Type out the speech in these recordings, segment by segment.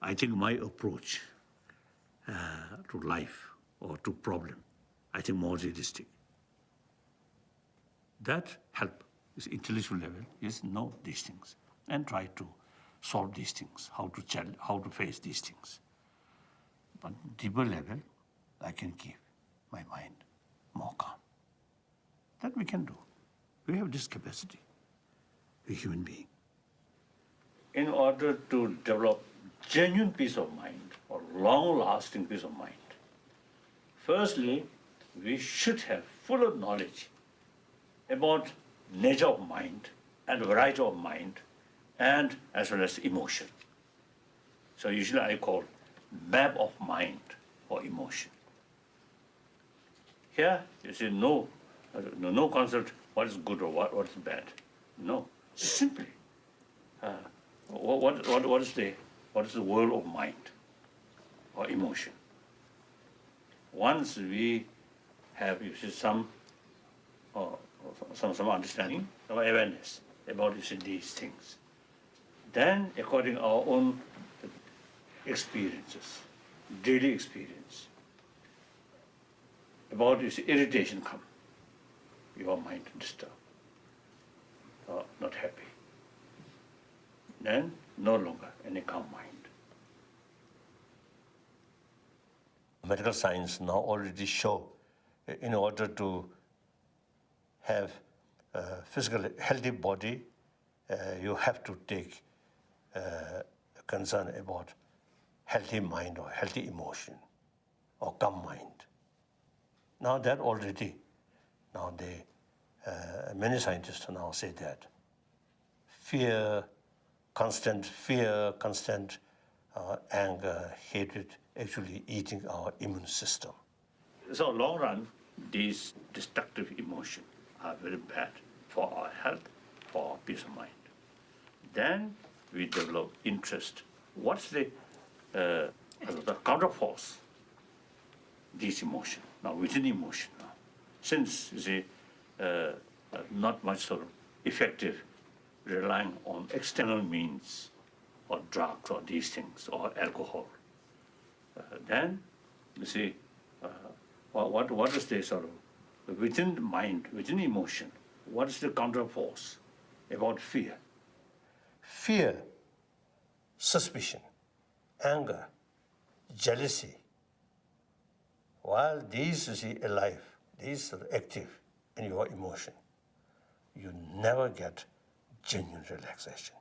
I think my approach to life or to problem, I think more realistic. That help is intellectual level is know these things and try to solve these things, how to face these things. But deeper level, I can keep my mind more calm. That we can do. We have this capacity, a human being. In order to develop genuine peace of mind or long-lasting peace of mind, firstly, we should have fuller knowledge about nature of mind and variety of mind and as well as emotion. So usually I call map of mind or emotion. Here, you see, no concept what is good or what is bad. No, simply what is the world of mind or emotion. Once we have, you see, some understanding, some awareness about, you see, these things, then according to our own experiences, daily experience, about, you see, irritation come, your mind disturbed, not happy, then no longer any calm mind. Medical science now already show, in order to have a physically healthy body, you have to take concern about healthy mind or healthy emotion or calm mind. Now that already, many scientists now say that constant anger, hatred, actually eating our immune system. So long run, these destructive emotions are very bad for our health, for our peace of mind. Then we develop interest. What's the counterforce? This emotion. Now within emotion, since you see, not much sort of effective relying on external means or drugs or these things or alcohol, then you see what is the sort of within the mind, within emotion, what is the counterforce about fear? Fear, suspicion, anger, jealousy. While these, you see, alive, these are active in your emotion, you never get genuine relaxation.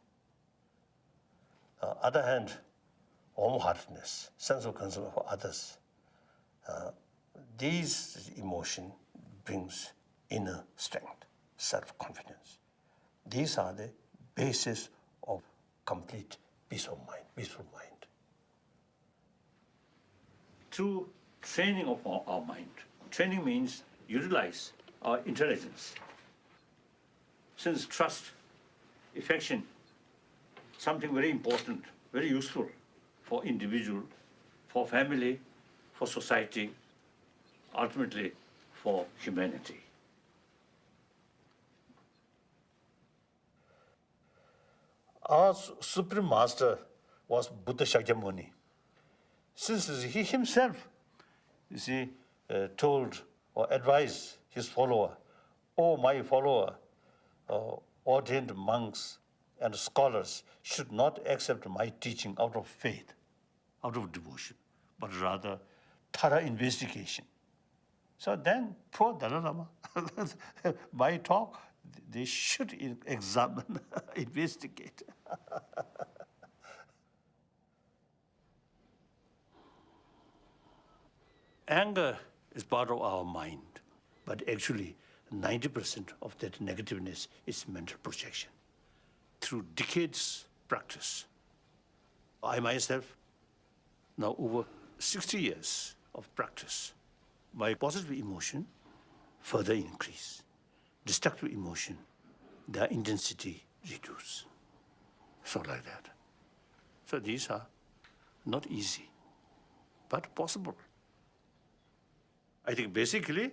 Other hand, warm-heartedness, sense of concern for others, these emotion brings inner strength, self-confidence. These are the basis of complete peaceful mind. Through training of our mind, training means utilize our intelligence. Since trust, affection, something very important, very useful for individual, for family, for society, ultimately for humanity. Our Supreme Master was Buddha Shakyamuni. Since he himself, you see, told or advised his follower, "Oh, my follower, ordained monks and scholars should not accept my teaching out of faith, out of devotion, but rather thorough investigation." So then, poor Dalai Lama, my talk, they should examine, investigate. Anger is part of our mind, but actually 90% of that negativeness is mental projection. Through decades practice, I myself, now over 60 years of practice, my positive emotion further increase. Destructive emotion, their intensity reduce. So like that. So these are not easy, but possible. I think basically,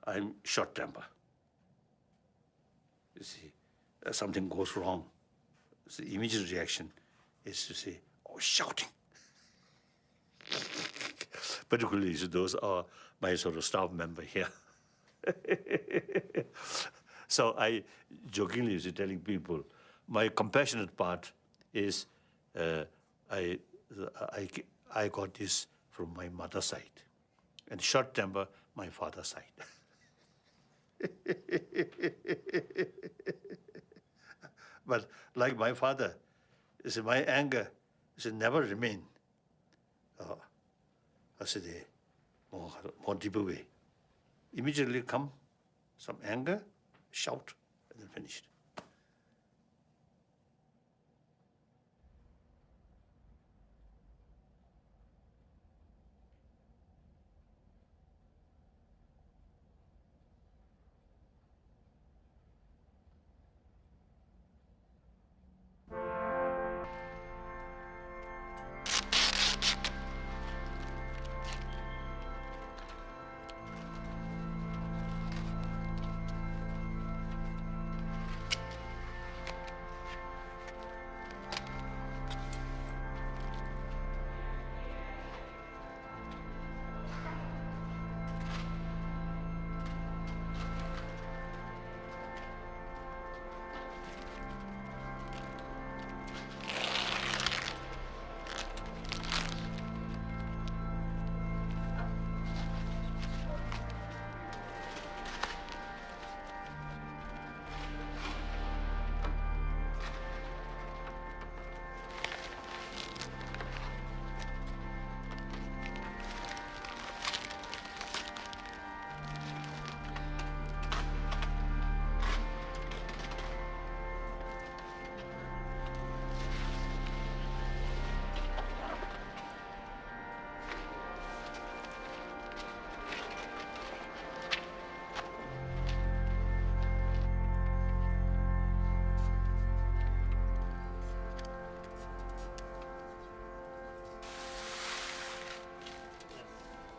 I'm short temper. You see, something goes wrong. The immediate reaction is to say, I was shouting. Particularly those are my sort of staff member here. So I jokingly was telling people, my compassionate part is I got this from my mother's side, and short temper, my father's side. But like my father, my anger never remain. I said, more deeper way. Immediately come some anger, shout, and then finished.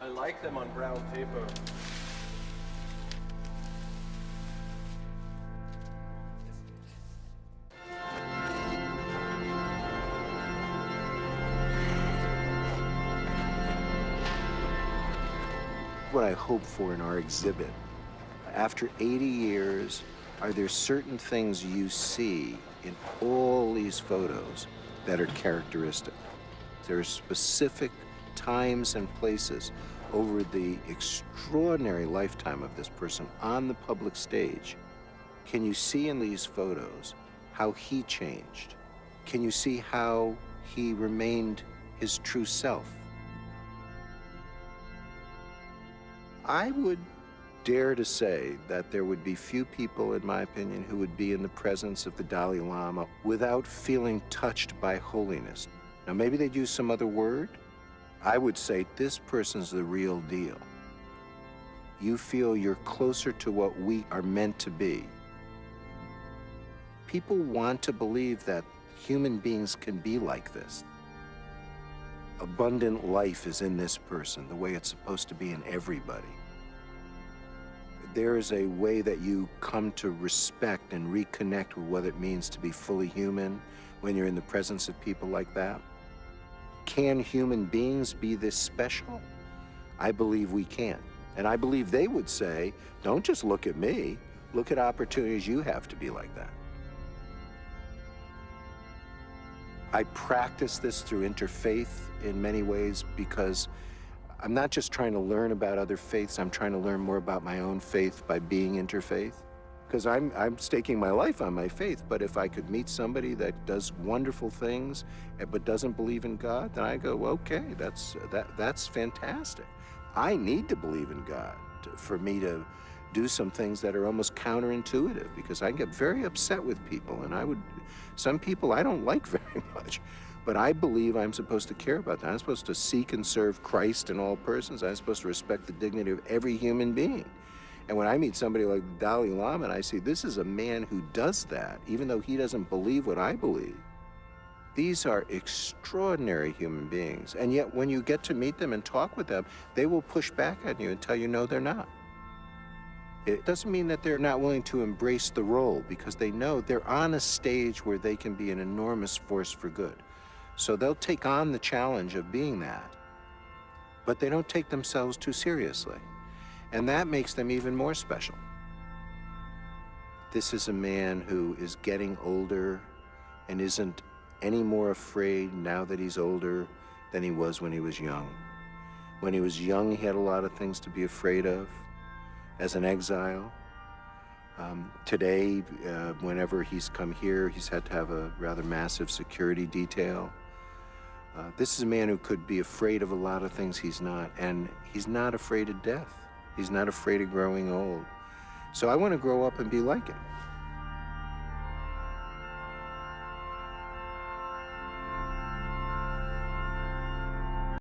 I like them on brown paper. What I hope for in our exhibit, after 80 years, are there certain things you see in all these photos that are characteristic? There are specific times and places over the extraordinary lifetime of this person on the public stage. Can you see in these photos how he changed? Can you see how he remained his true self? I would dare to say that there would be few people, in my opinion, who would be in the presence of the Dalai Lama without feeling touched by holiness. Now, maybe they'd use some other word. I would say this person's the real deal. You feel you're closer to what we are meant to be. People want to believe that human beings can be like this. Abundant life is in this person, the way it's supposed to be in everybody. There is a way that you come to respect and reconnect with what it means to be fully human when you're in the presence of people like that. Can human beings be this special? I believe we can. And I believe they would say, don't just look at me, look at opportunities you have to be like that. I practice this through interfaith in many ways because I'm not just trying to learn about other faiths, I'm trying to learn more about my own faith by being interfaith. Because I'm staking my life on my faith, but if I could meet somebody that does wonderful things but doesn't believe in God, then I go, well, okay, that's fantastic. I need to believe in God for me to do some things that are almost counterintuitive, because I get very upset with people, and some people I don't like very much, but I believe I'm supposed to care about that. I'm supposed to seek and serve Christ in all persons. I'm supposed to respect the dignity of every human being. And when I meet somebody like the Dalai Lama and I see this is a man who does that, even though he doesn't believe what I believe, these are extraordinary human beings. And yet when you get to meet them and talk with them, they will push back on you and tell you, no, they're not. It doesn't mean that they're not willing to embrace the role, because they know they're on a stage where they can be an enormous force for good. So they'll take on the challenge of being that, but they don't take themselves too seriously. And that makes them even more special. This is a man who is getting older and isn't any more afraid now that he's older than he was when he was young. When he was young, he had a lot of things to be afraid of as an exile. Today, whenever he's come here, he's had to have a rather massive security detail. This is a man who could be afraid of a lot of things he's not, and he's not afraid of death. He's not afraid of growing old. So I want to grow up and be like him.